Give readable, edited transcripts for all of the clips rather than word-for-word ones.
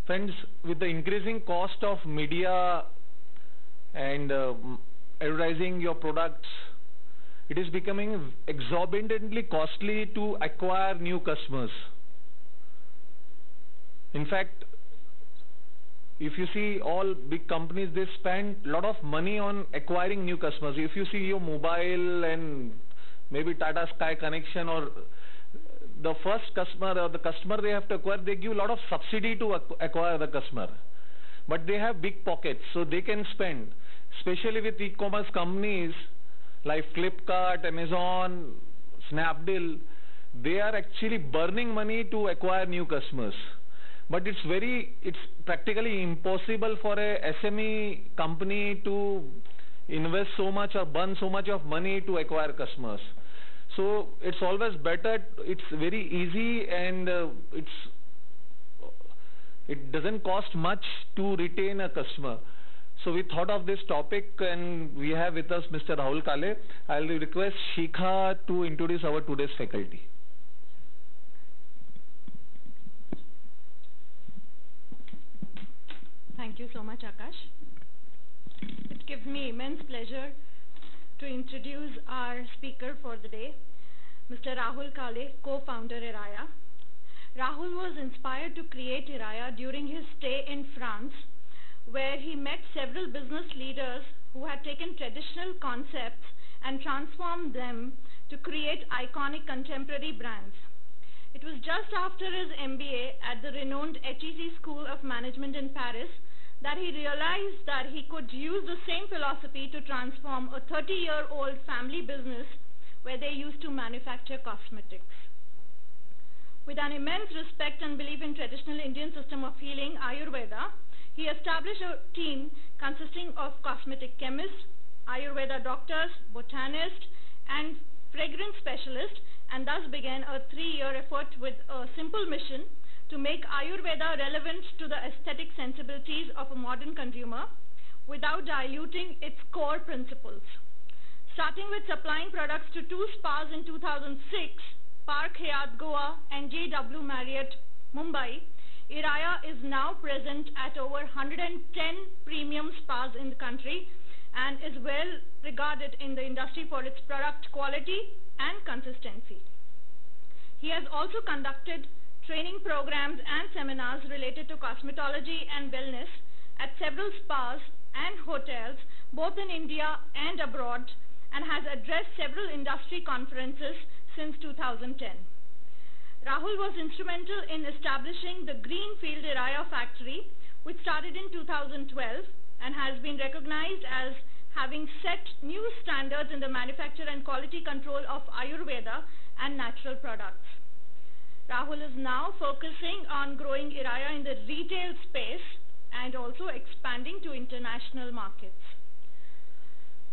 Friends, with the increasing cost of media and advertising your products, it is becoming exorbitantly costly to acquire new customers. In fact, if you see all big companies, they spend a lot of money on acquiring new customers. If you see your mobile and maybe Tata Sky connection, or the first customer or the customer they have to acquire, they give a lot of subsidy to acquire the customer. But they have big pockets, so they can spend, especially with e-commerce companies like Flipkart, Amazon, Snapdeal. They are actually burning money to acquire new customers. But it's practically impossible for a SME company to invest so much or burn so much of money to acquire customers. So it's always better, it's very easy, and it doesn't cost much to retain a customer. So we thought of this topic, and we have with us Mr. Rahul Kale. I'll request Shikha to introduce our today's faculty. Thank you so much, Akash. It gives me immense pleasure to introduce our speaker for the day, Mr. Rahul Kale, co-founder Iraya. Rahul was inspired to create Iraya during his stay in France, where he met several business leaders who had taken traditional concepts and transformed them to create iconic contemporary brands. It was just after his MBA at the renowned HEC School of Management in Paris that he realized that he could use the same philosophy to transform a 30-year-old family business where they used to manufacture cosmetics. With an immense respect and belief in traditional Indian system of healing, Ayurveda, he established a team consisting of cosmetic chemists, Ayurveda doctors, botanists, and fragrance specialists, and thus began a 3-year effort with a simple mission to make Ayurveda relevant to the aesthetic sensibilities of a modern consumer without diluting its core principles. Starting with supplying products to 2 spas in 2006, Park Hyatt Goa and JW Marriott Mumbai, Iraya is now present at over 110 premium spas in the country and is well regarded in the industry for its product quality and consistency. He has also conducted training programs and seminars related to cosmetology and wellness at several spas and hotels, both in India and abroad, and has addressed several industry conferences since 2010. Rahul was instrumental in establishing the Greenfield Iraya factory, which started in 2012 and has been recognized as having set new standards in the manufacture and quality control of Ayurveda and natural products. Rahul is now focusing on growing Iraya in the retail space and also expanding to international markets.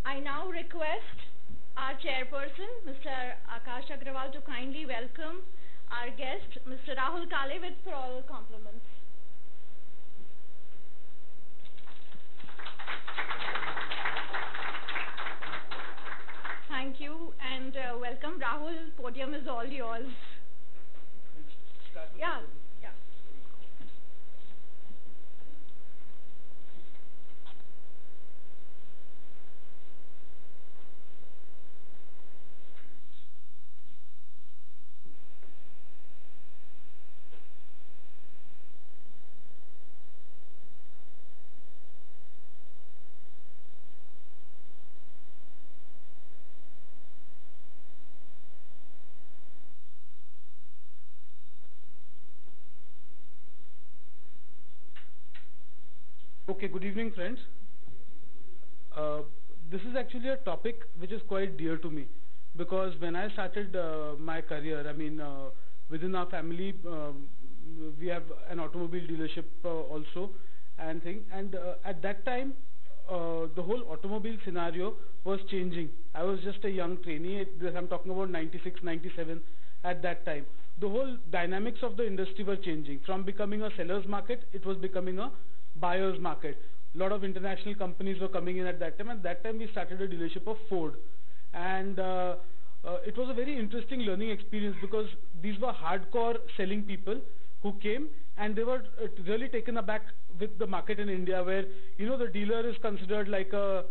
I now request our chairperson, Mr. Akash Agrawal, to kindly welcome our guest, Mr. Rahul Kale, with floral compliments. Thank you and welcome. Rahul, podium is all yours. Yeah. Okay, good evening, friends. This is actually a topic which is quite dear to me, because when I started my career, within our family, we have an automobile dealership also, and at that time, the whole automobile scenario was changing. I was just a young trainee. I'm talking about 96, 97 at that time. The whole dynamics of the industry were changing. From becoming a seller's market, it was becoming a buyer's market. A lot of international companies were coming in at that time. At that time, we started a dealership of Ford. And it was a very interesting learning experience, because these were hardcore selling people who came and they were really taken aback with the market in India, where the dealer is considered like a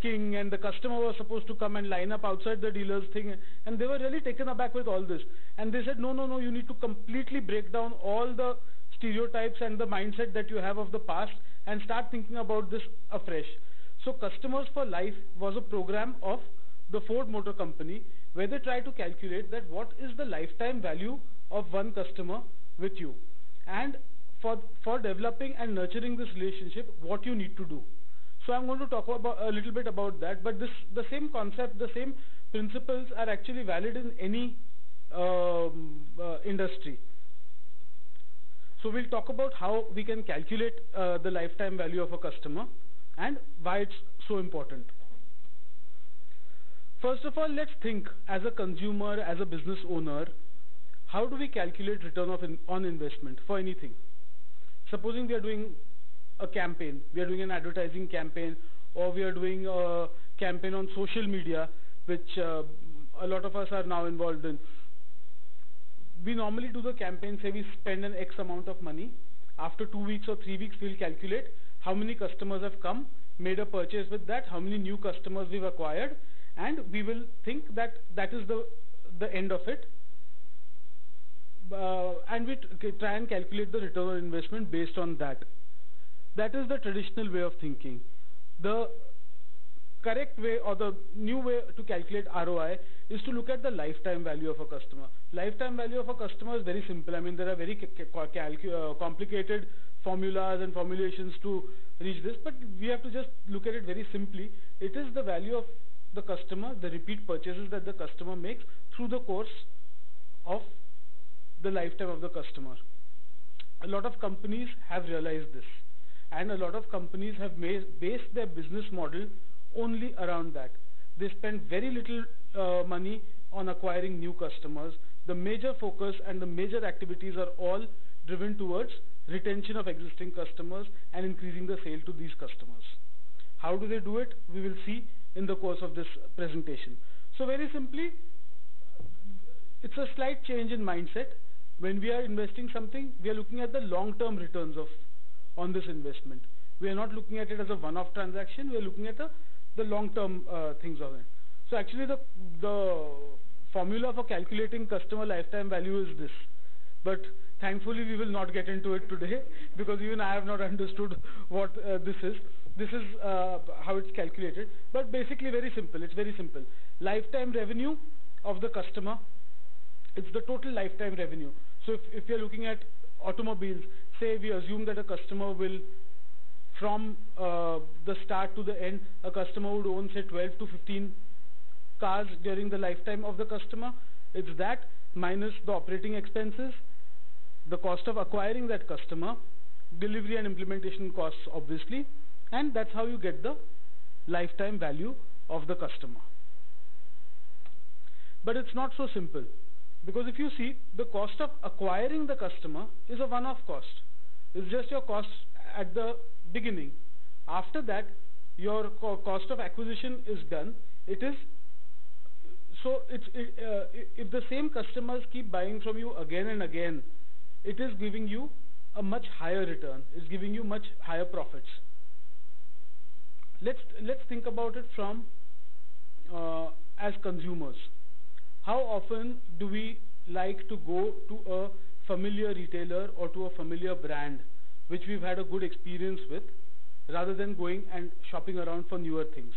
king, and the customer was supposed to come and line up outside the dealer's thing, and they were really taken aback with all this. And they said, no, no, no, you need to completely break down all the stereotypes and the mindset that you have of the past and start thinking about this afresh. So Customers for Life was a program of the Ford Motor Company, where they try to calculate that what is the lifetime value of one customer with you, and for developing and nurturing this relationship, what you need to do. So I'm going to talk about a little bit about that, but the same concept, the same principles are actually valid in any industry. So we'll talk about how we can calculate the lifetime value of a customer and why it's so important. First of all, let's think as a consumer, as a business owner, how do we calculate return on investment for anything? Supposing we are doing a campaign, we are doing an advertising campaign, or we are doing a campaign on social media, which a lot of us are now involved in. We normally do the campaign, say we spend an X amount of money. After 2 weeks or 3 weeks, we'll calculate how many customers have come, made a purchase with that, how many new customers we've acquired, and we will think that that is the end of it. And we try and calculate the return on investment based on that. That is the traditional way of thinking. The correct way, or the new way to calculate ROI, is to look at the lifetime value of a customer. Lifetime value of a customer is very simple. I mean, there are very complicated formulas and formulations to reach this, but we have to just look at it very simply. It is the value of the customer, the repeat purchases that the customer makes through the course of the lifetime of the customer. A lot of companies have realized this, and a lot of companies have based their business model only around that. They spend very little money on acquiring new customers. The major focus and the major activities are all driven towards retention of existing customers and increasing the sale to these customers. How do they do it? We will see in the course of this presentation. So very simply, it's a slight change in mindset. When we are investing something, we are looking at the long-term returns on this investment. We are not looking at it as a one-off transaction. We are looking at the long-term things of it. So actually, the formula for calculating customer lifetime value is this. But thankfully, we will not get into it today, because even I have not understood what this is. This is how it's calculated. But basically very simple. It's very simple. Lifetime revenue of the customer, it's the total lifetime revenue. So if you're looking at automobiles, say we assume that a customer will, from the start to the end, a customer would own, say, 12 to 15 cars during the lifetime of the customer. It's that minus the operating expenses, the cost of acquiring that customer, delivery and implementation costs, obviously, and that's how you get the lifetime value of the customer. But it's not so simple, because if you see, the cost of acquiring the customer is a one-off cost. It's just your cost at the beginning. After that, your cost of acquisition is done. It is so if the same customers keep buying from you again and again, it is giving you a much higher return. It's giving you much higher profits. Let's think about it from as consumers. How often do we like to go to a familiar retailer or to a familiar brand which we've had a good experience with, rather than going and shopping around for newer things?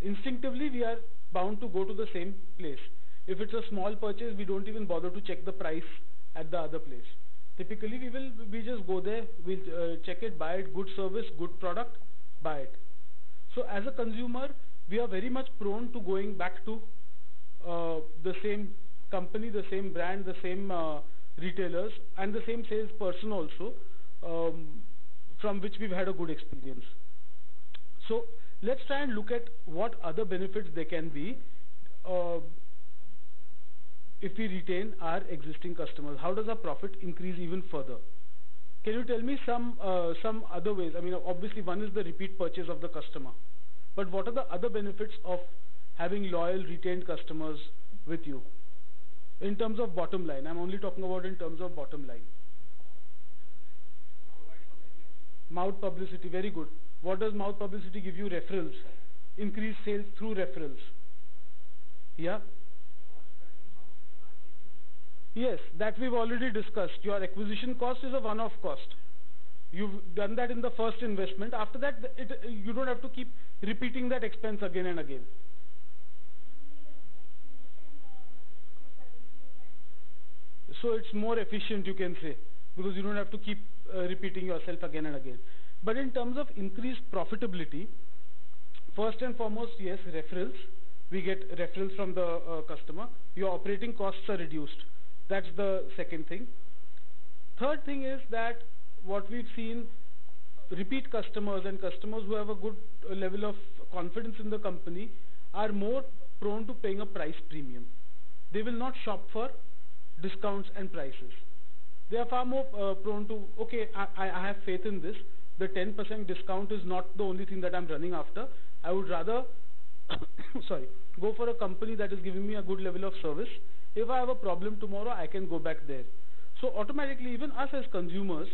Instinctively, we are bound to go to the same place. If it's a small purchase, we don't even bother to check the price at the other place. Typically, we just go there, we'll check it, buy it, good service, good product, buy it. So as a consumer, we are very much prone to going back to the same company, the same brand, the same retailers, and the same salesperson also, from which we've had a good experience. So let's try and look at what other benefits there can be if we retain our existing customers. How does our profit increase even further? Can you tell me some other ways? I mean, obviously one is the repeat purchase of the customer, but what are the other benefits of having loyal, retained customers with you? In terms of bottom line, I'm only talking about in terms of bottom line. Mouth publicity, very good. What does mouth publicity give you? Referrals. Increase sales through referrals. Yeah? Yes, that we've already discussed. Your acquisition cost is a one-off cost. You've done that in the first investment. After that, you don't have to keep repeating that expense again and again. So it's more efficient, you can say, because you don't have to keep repeating yourself again and again. But in terms of increased profitability, first and foremost, yes, referrals. We get referrals from the customer. Your operating costs are reduced. That's the second thing. Third thing is that what we've seen, repeat customers and customers who have a good level of confidence in the company are more prone to paying a price premium. They will not shop for discounts and prices. They are far more prone to, okay, I have faith in this. The 10% discount is not the only thing that I'm running after. I would rather sorry, go for a company that is giving me a good level of service. If I have a problem tomorrow, I can go back there. So automatically, even us as consumers,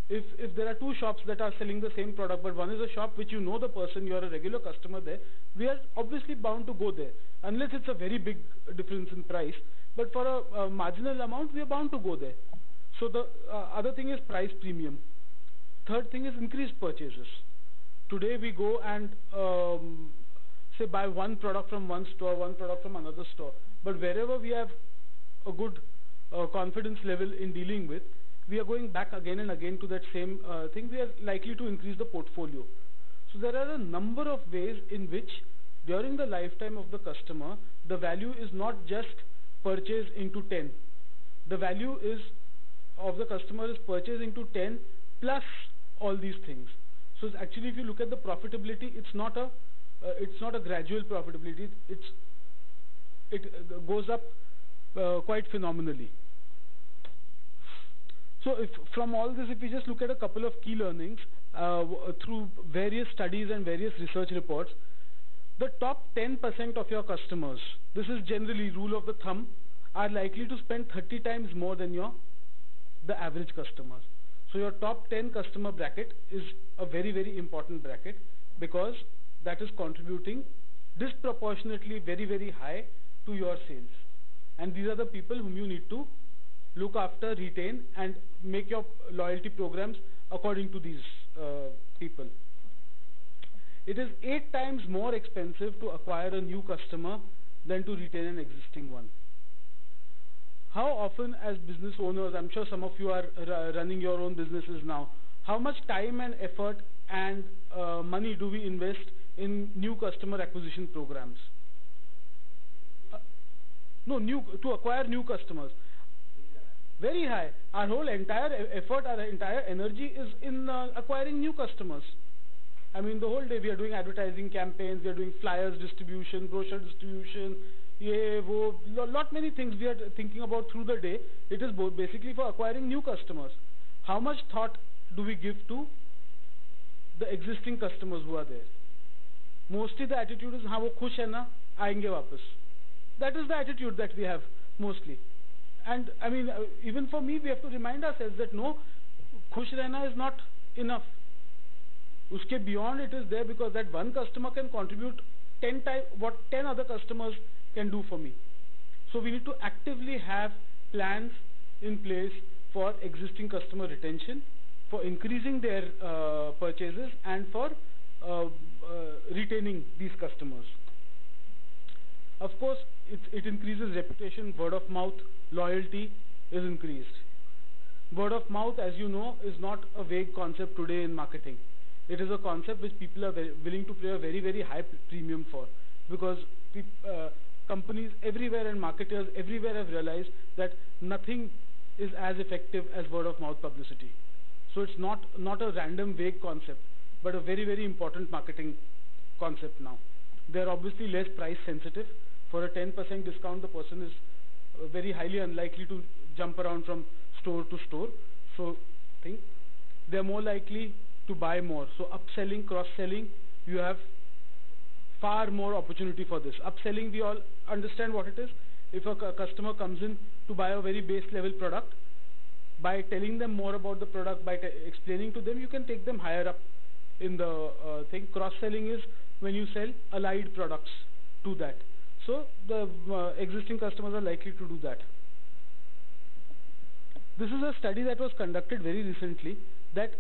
if there are two shops that are selling the same product, but one is a shop which you know the person, you are a regular customer there, we are obviously bound to go there, unless it's a very big difference in price. But for a marginal amount, we are bound to go there. So the other thing is price premium. Third thing is increased purchases. Today we go and say buy one product from one store, one product from another store. But wherever we have a good confidence level in dealing with, we are going back again and again to that same thing. We are likely to increase the portfolio. So there are a number of ways in which during the lifetime of the customer, the value is not just purchase into 10. The value is of the customer is purchase into 10 plus all these things. So actually, if you look at the profitability, it's not a gradual profitability. It goes up quite phenomenally. So from all this, if we just look at a couple of key learnings through various studies and various research reports, the top 10% of your customers, this is generally rule of the thumb, are likely to spend 30 times more than the average customers. So your top 10 customer bracket is a very, very important bracket, because that is contributing disproportionately very, very high to your sales. And these are the people whom you need to look after, retain, and make your loyalty programs according to these people. It is 8 times more expensive to acquire a new customer than to retain an existing one. How often as business owners, I'm sure some of you are running your own businesses now, how much time and effort and money do we invest in new customer acquisition programs? To acquire new customers. Very high. Our whole entire effort, our entire energy is in acquiring new customers. I mean, the whole day we are doing advertising campaigns, we are doing flyers distribution, brochure distribution, lot many things we are thinking about through the day. It is basically for acquiring new customers. How much thought do we give to the existing customers who are there? Mostly the attitude is, हाँ वो खुश है ना, आएंगे वापस. That is the attitude that we have mostly. And I mean, even for me, we have to remind ourselves that no, खुश रहना is not enough. Uske beyond it is there, because that one customer can contribute 10 times what 10 other customers can do for me. So we need to actively have plans in place for existing customer retention, for increasing their purchases, and for retaining these customers. Of course, it increases reputation, word of mouth, loyalty is increased. Word of mouth, as you know, is not a vague concept today in marketing. It is a concept which people are willing to pay a very, very high premium for, because companies everywhere and marketers everywhere have realized that nothing is as effective as word of mouth publicity. So it's not a random vague concept, but a very, very important marketing concept now. They're obviously less price sensitive. For a 10% discount, the person is very highly unlikely to jump around from store to store. So they're more likely to buy more. So upselling, cross-selling, you have far more opportunity for this. Upselling, we all understand what it is. If a customer comes in to buy a very base level product, by telling them more about the product, by explaining to them, you can take them higher up in the thing. Cross-selling is when you sell allied products to that. So the existing customers are likely to do that. This is a study that was conducted very recently, that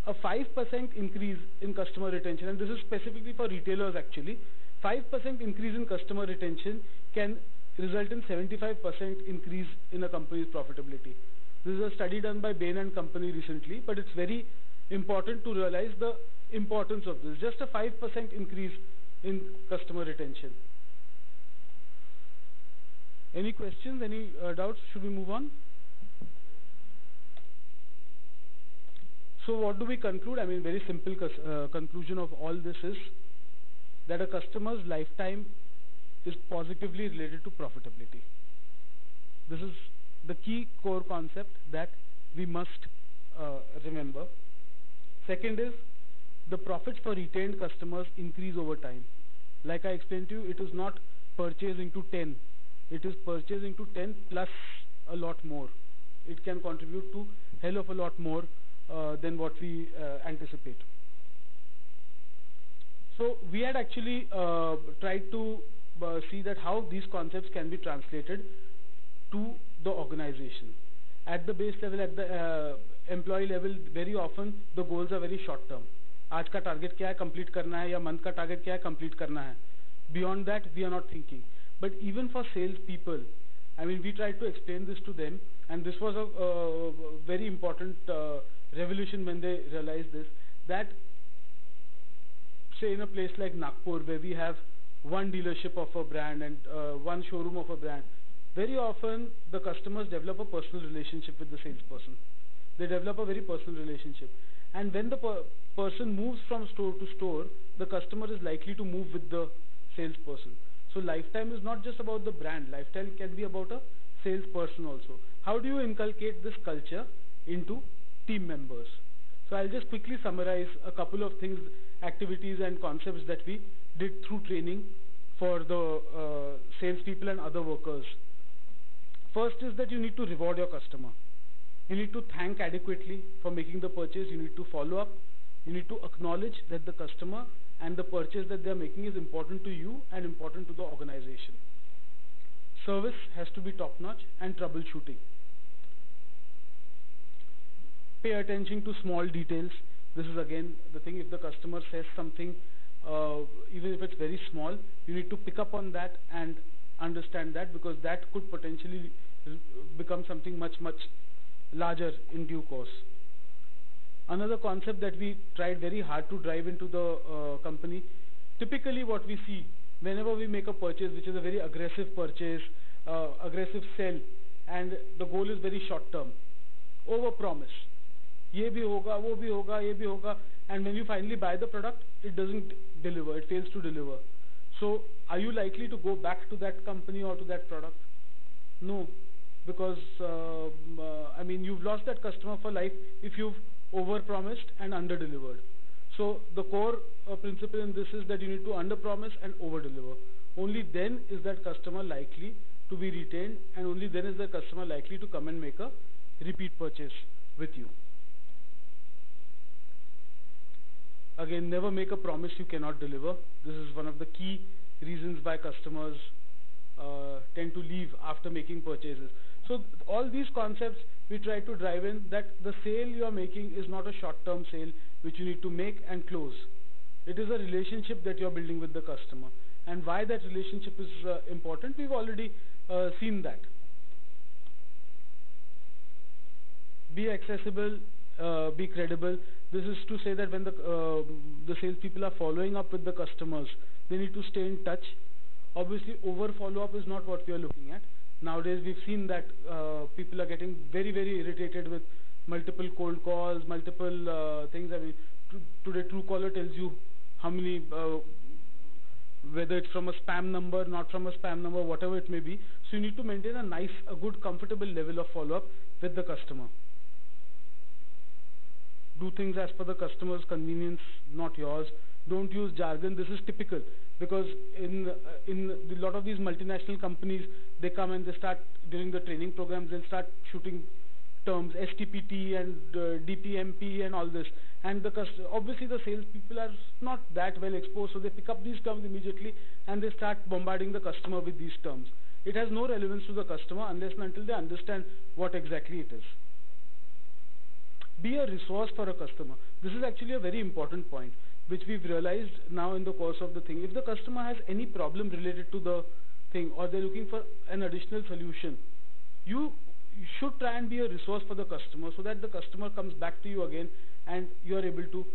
a 5% increase in customer retention, and this is specifically for retailers actually, 5% increase in customer retention can result in 75% increase in a company's profitability. This is a study done by Bain and Company recently, but it's very important to realize the importance of this. Just a 5% increase in customer retention. Any questions, any doubts? Should we move on? So what do we conclude? I mean, very simple conclusion of all this is that a customer's lifetime is positively related to profitability. This is the key core concept that we must remember. Second is, the profits for retained customers increase over time. Like I explained to you, it is not purchasing to 10. It is purchasing to 10 plus a lot more. It can contribute to hell of a lot more than what we anticipate. So we had actually tried to see that how these concepts can be translated to the organization. At the base level, at the employee level, very often the goals are very short term. आज का target क्या है, complete करना है, या month का target क्या है, complete करना है. Beyond that, we are not thinking. But even for sales people, I mean, we tried to explain this to them, and this was a very important revolution when they realized this, that say in a place like Nagpur, where we have one dealership of a brand and one showroom of a brand, very often the customers develop a personal relationship with the salesperson. They develop a very personal relationship. And when the person moves from store to store, the customer is likely to move with the salesperson. So lifetime is not just about the brand. Lifetime can be about a salesperson also. How do you inculcate this culture into team members? So I'll just quickly summarize a couple of things, activities and concepts that we did through training for the salespeople and other workers. First is that you need to reward your customer. You need to thank adequately for making the purchase. You need to follow up. You need to acknowledge that the customer and the purchase that they are making is important to you and important to the organization. Service has to be top-notch, and troubleshooting. Pay attention to small details. This is again the thing. If the customer says something, even if it's very small, you need to pick up on that and understand that, because that could potentially become something much, much larger in due course. Another concept that we tried very hard to drive into the company, typically what we see whenever we make a purchase, which is a very aggressive purchase, aggressive sell, and the goal is very short term, over promise. Ye bhi hoga, wo bhi hoga, ye bhi hoga, and when you finally buy the product, it doesn't deliver, it fails to deliver. So are you likely to go back to that company or to that product? No, because I mean, you've lost that customer for life if you've over-promised and under-delivered. So the core principle in this is that you need to under-promise and over-deliver. Only then is that customer likely to be retained, and only then is the customer likely to come and make a repeat purchase with you. Again, never make a promise you cannot deliver. This is one of the key reasons why customers tend to leave after making purchases. So all these concepts we try to drive in, that the sale you are making is not a short-term sale which you need to make and close. It is a relationship that you are building with the customer. And why that relationship is important, we've already seen that. Be accessible, be credible. This is to say that when the salespeople are following up with the customers, they need to stay in touch. Obviously, over follow-up is not what we are looking at. Nowadays, we've seen that people are getting very, very irritated with multiple cold calls, multiple things. I mean, today Truecaller tells you how many, whether it's from a spam number, not from a spam number, whatever it may be. So you need to maintain a nice, a good, comfortable level of follow-up with the customer. Do things as per the customer's convenience, not yours. Don't use jargon. This is typical, because in a lot of these multinational companies, they come and they start, during the training programs, they'll start shooting terms, STPT and DPMP and all this. And obviously the salespeople are not that well exposed, so they pick up these terms immediately and they start bombarding the customer with these terms. It has no relevance to the customer unless and until they understand what exactly it is. Be a resource for a customer. This is actually a very important point, which we've realized now in the course of the thing. If the customer has any problem related to the thing, or they're looking for an additional solution, you should try and be a resource for the customer so that the customer comes back to you again and you are able to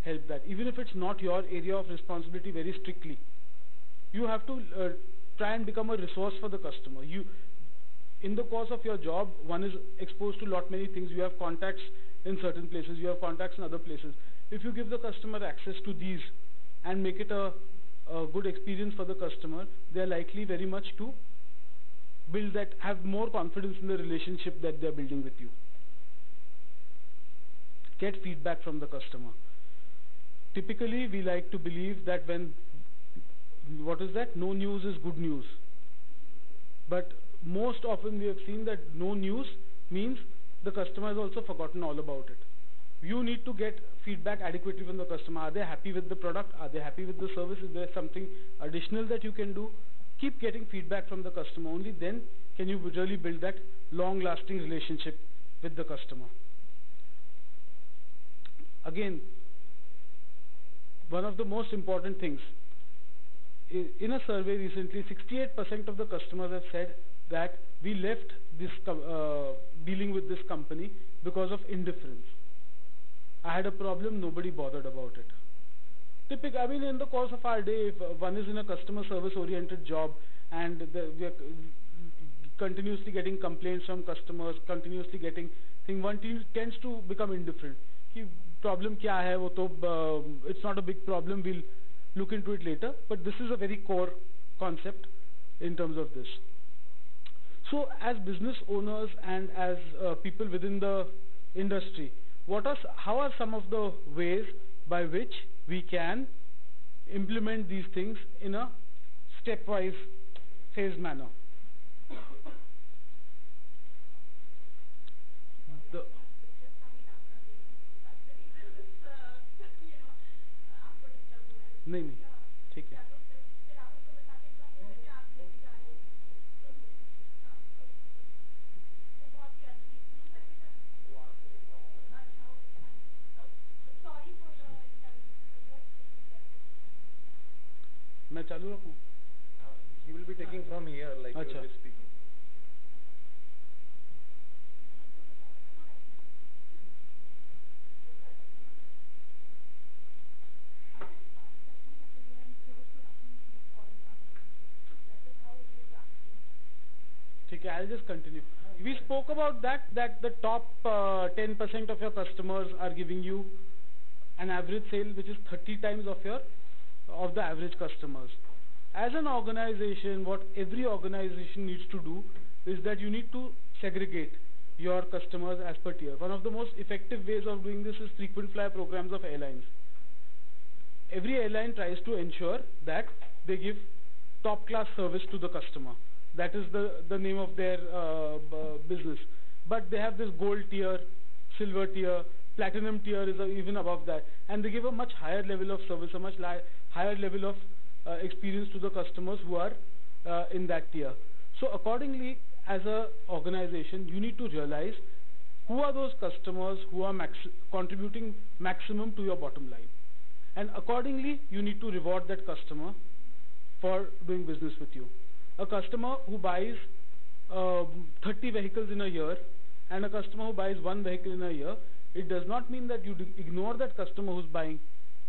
help that. Even if it's not your area of responsibility very strictly, you have to try and become a resource for the customer. In the course of your job, one is exposed to lot many things. You have contacts in certain places, you have contacts in other places. If you give the customer access to these and make it a good experience for the customer, they are likely very much to build that, have more confidence in the relationship that they are building with you. Get feedback from the customer. Typically, we like to believe that no news is good news. But most often we have seen that no news means the customer has also forgotten all about it. You need to get feedback adequately from the customer. Are they happy with the product? Are they happy with the service? Is there something additional that you can do? Keep getting feedback from the customer. Only then can you really build that long-lasting relationship with the customer. Again, one of the most important things, in a survey recently, 68% of the customers have said that we left this dealing with this company because of indifference. I had a problem, nobody bothered about it. I mean, in the course of our day, if one is in a customer service oriented job and we are continuously getting complaints from customers, continuously getting things, one tends to become indifferent. Problem kya hai, wo to, it's not a big problem, we'll look into it later. But this is a very core concept in terms of this. So as business owners and as people within the industry, how are some of the ways by which we can implement these things in a stepwise phase manner? नहीं ठीक है. मैं चालू रखूं? He will be taking from here, like you will be speaking. Okay, I'll just continue. We spoke about that the top 10% of your customers are giving you an average sale which is 30 times of the average customers. As an organization, what every organization needs to do is that you need to segregate your customers as per tier. One of the most effective ways of doing this is frequent flyer programs of airlines. Every airline tries to ensure that they give top class service to the customer. That is the name of their business. But they have this gold tier, silver tier, platinum tier is even above that. And they give a much higher level of service, a much higher level of experience to the customers who are in that tier. So accordingly, as an organization, you need to realize who are those customers who are contributing maximum to your bottom line. And accordingly, you need to reward that customer for doing business with you. A customer who buys 30 vehicles in a year and a customer who buys 1 vehicle in a year, it does not mean that you ignore that customer who's buying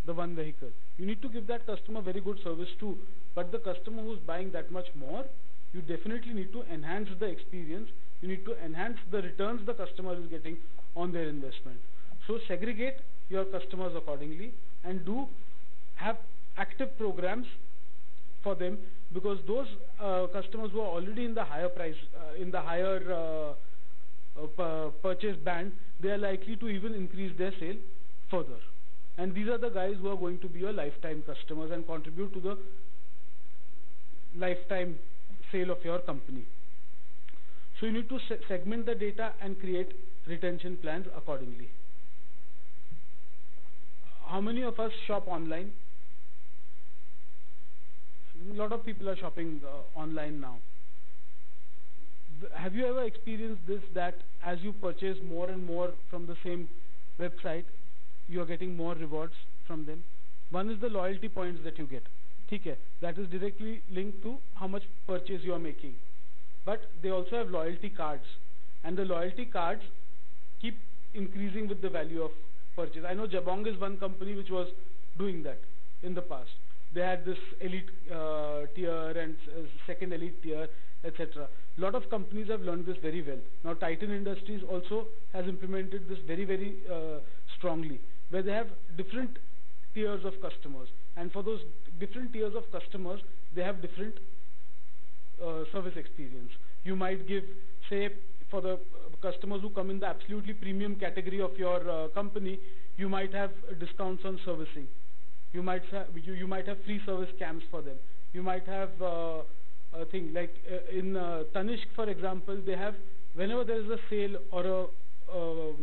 the 1 vehicle. You need to give that customer very good service too. But the customer who's buying that much more, you definitely need to enhance the experience. You need to enhance the returns the customer is getting on their investment. So segregate your customers accordingly and have active programs for them, because those customers who are already in the higher price, in the higher purchase band, they are likely to even increase their sale further. And these are the guys who are going to be your lifetime customers and contribute to the lifetime sale of your company. So you need to segment the data and create retention plans accordingly. How many of us shop online? A lot of people are shopping online now. Have you ever experienced this, that as you purchase more and more from the same website, you are getting more rewards from them? One is the loyalty points that you get. Okay, that is directly linked to how much purchase you are making. But they also have loyalty cards, and the loyalty cards keep increasing with the value of purchase. I know Jabong is one company which was doing that in the past. They had this elite tier and second elite tier, etc. A lot of companies have learned this very well. Now Titan Industries also has implemented this very, very strongly, where they have different tiers of customers, and for those different tiers of customers, they have different service experience. You might give, say, for the customers who come in the absolutely premium category of your company, you might have discounts on servicing. You might have free service camps for them. You might have a thing like in Tanishq, for example, they have, whenever there is a sale or a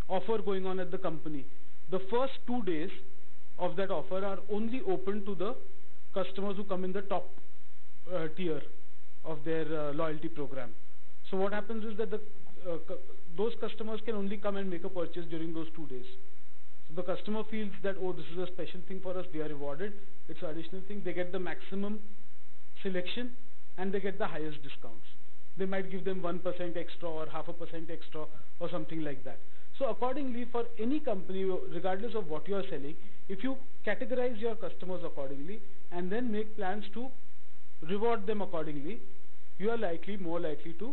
offer going on at the company, the first 2 days of that offer are only open to the customers who come in the top tier of their loyalty program. So what happens is that those customers can only come and make a purchase during those 2 days. So the customer feels that, oh, this is a special thing for us, we are rewarded, it's an additional thing. They get the maximum selection and they get the highest discounts. They might give them 1% extra or 0.5% extra or something like that. So accordingly, for any company, regardless of what you are selling, if you categorize your customers accordingly and then make plans to reward them accordingly, you are more likely to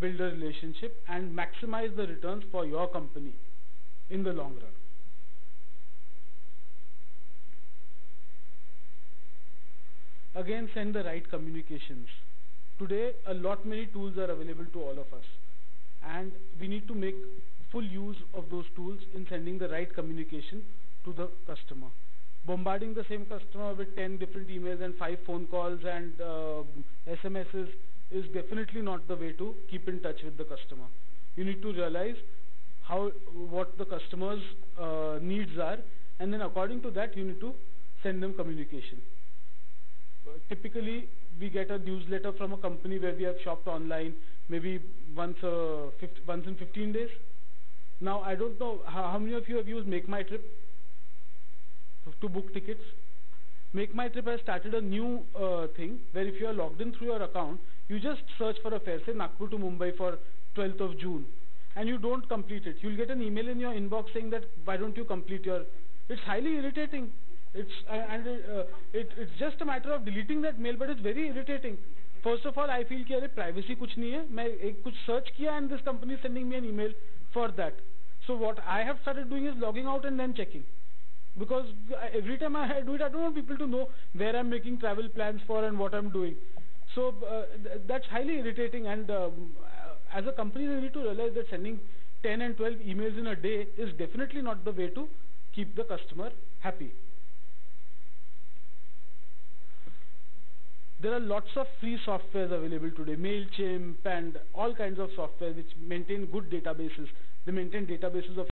build a relationship and maximize the returns for your company in the long run. Again, send the right communications. Today, many tools are available to all of us, and we need to make full use of those tools in sending the right communication to the customer. Bombarding the same customer with 10 different emails and 5 phone calls and SMSs is definitely not the way to keep in touch with the customer. You need to realize what the customer's needs are, and then according to that you need to send them communication. Typically, we get a newsletter from a company where we have shopped online maybe once in 15 days. Now, I don't know how many of you have used Make My Trip to book tickets. Make My Trip has started a new thing where if you are logged in through your account, you just search for a fare, say Nagpur to Mumbai for 12th of June, and you don't complete it. You'll get an email in your inbox saying that why don't you complete your... It's highly irritating. It's just a matter of deleting that mail, but it's very irritating. First of all, I feel that privacy कुछ नहीं है. मैं कुछ search किया and this company is sending me an email for that. So what I have started doing is logging out and then checking. Because every time I do it, I don't want people to know where I'm making travel plans for and what I'm doing. So that's highly irritating, and as a company, you need to realize that sending 10 and 12 emails in a day is definitely not the way to keep the customer happy. There are lots of free softwares available today, MailChimp and all kinds of software which maintain good databases. They maintain databases of